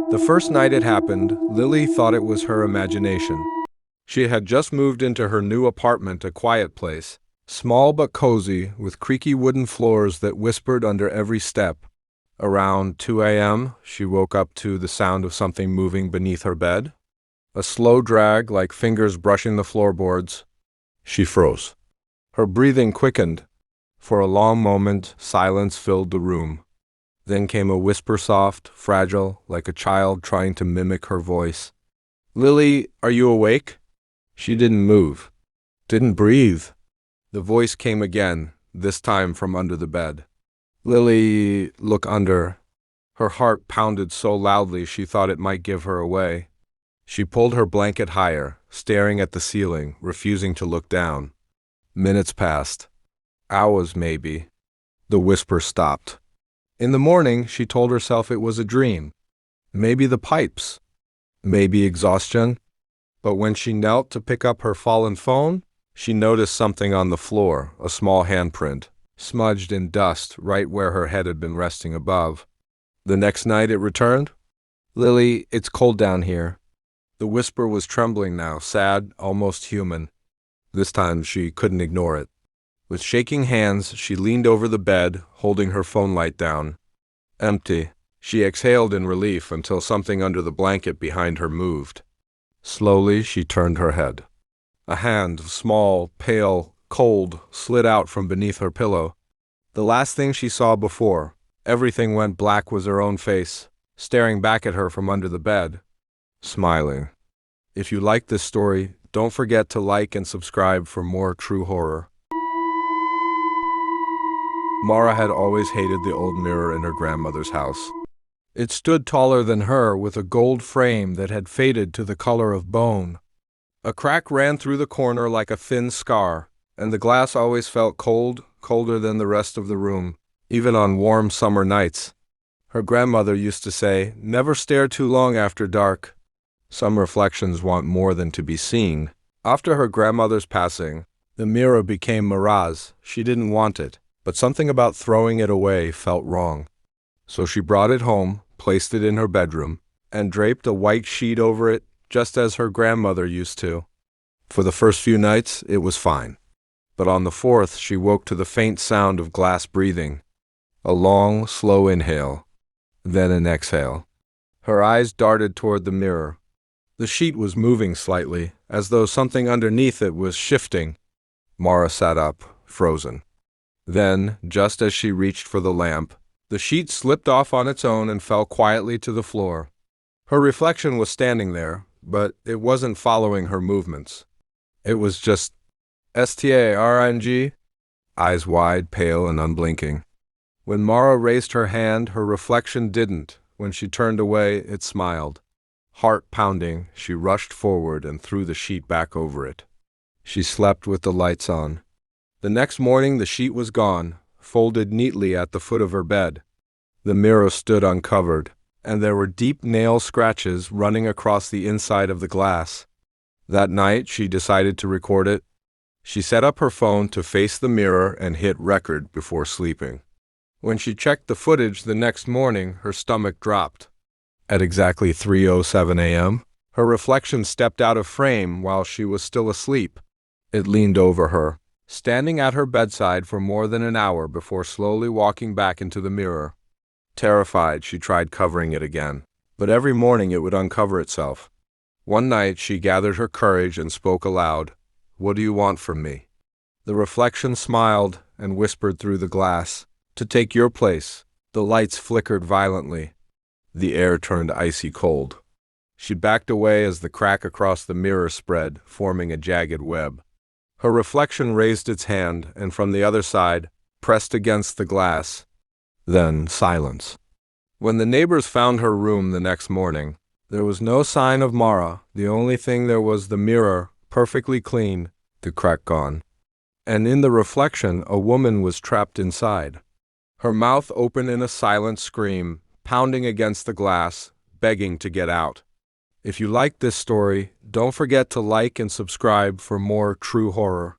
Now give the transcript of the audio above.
The first night it happened, Lily thought it was her imagination. She had just moved into her new apartment, a quiet place, small but cozy, with creaky wooden floors that whispered under every step. Around 2 a.m., she woke up to the sound of something moving beneath her bed. A slow drag, like fingers brushing the floorboards. She froze. Her breathing quickened. For a long moment, silence filled the room. Then came a whisper, soft, fragile, like a child trying to mimic her voice. "Lily, are you awake?" She didn't move. Didn't breathe. The voice came again, this time from under the bed. "Lily, look under." Her heart pounded so loudly she thought it might give her away. She pulled her blanket higher, staring at the ceiling, refusing to look down. Minutes passed. Hours, maybe. The whisper stopped. In the morning, she told herself it was a dream. Maybe the pipes. Maybe exhaustion. But when she knelt to pick up her fallen phone, she noticed something on the floor, a small handprint, smudged in dust right where her head had been resting above. The next night it returned. "Lily, it's cold down here." The whisper was trembling now, sad, almost human. This time she couldn't ignore it. With shaking hands, she leaned over the bed, holding her phone light down. Empty. She exhaled in relief until something under the blanket behind her moved. Slowly, she turned her head. A hand, small, pale, cold, slid out from beneath her pillow. The last thing she saw before everything went black was her own face, staring back at her from under the bed, smiling. If you like this story, don't forget to like and subscribe for more true horror. Mara had always hated the old mirror in her grandmother's house. It stood taller than her, with a gold frame that had faded to the color of bone. A crack ran through the corner like a thin scar, and the glass always felt cold, colder than the rest of the room, even on warm summer nights. Her grandmother used to say, "Never stare too long after dark. Some reflections want more than to be seen." After her grandmother's passing, the mirror became Mara's. She didn't want it, but something about throwing it away felt wrong. So she brought it home, placed it in her bedroom, and draped a white sheet over it, just as her grandmother used to. For the first few nights, it was fine. But on the fourth, she woke to the faint sound of glass breathing. A long, slow inhale, then an exhale. Her eyes darted toward the mirror. The sheet was moving slightly, as though something underneath it was shifting. Mara sat up, frozen. Then, just as she reached for the lamp, the sheet slipped off on its own and fell quietly to the floor. Her reflection was standing there, but it wasn't following her movements. It was just staring, eyes wide, pale, and unblinking. When Mara raised her hand, her reflection didn't. When she turned away, it smiled. Heart pounding, she rushed forward and threw the sheet back over it. She slept with the lights on. The next morning, the sheet was gone, folded neatly at the foot of her bed. The mirror stood uncovered, and there were deep nail scratches running across the inside of the glass. That night, she decided to record it. She set up her phone to face the mirror and hit record before sleeping. When she checked the footage the next morning, her stomach dropped. At exactly 3:07 a.m., her reflection stepped out of frame while she was still asleep. It leaned over her, standing at her bedside for more than an hour before slowly walking back into the mirror. Terrified, she tried covering it again, but every morning it would uncover itself. One night, she gathered her courage and spoke aloud, "What do you want from me?" The reflection smiled and whispered through the glass, "To take your place." The lights flickered violently. The air turned icy cold. She backed away as the crack across the mirror spread, forming a jagged web. Her reflection raised its hand, and from the other side, pressed against the glass. Then silence. When the neighbors found her room the next morning, there was no sign of Mara. The only thing there was the mirror, perfectly clean, the crack gone. And in the reflection, a woman was trapped inside. Her mouth open in a silent scream, pounding against the glass, begging to get out. If you like this story, don't forget to like and subscribe for more true horror.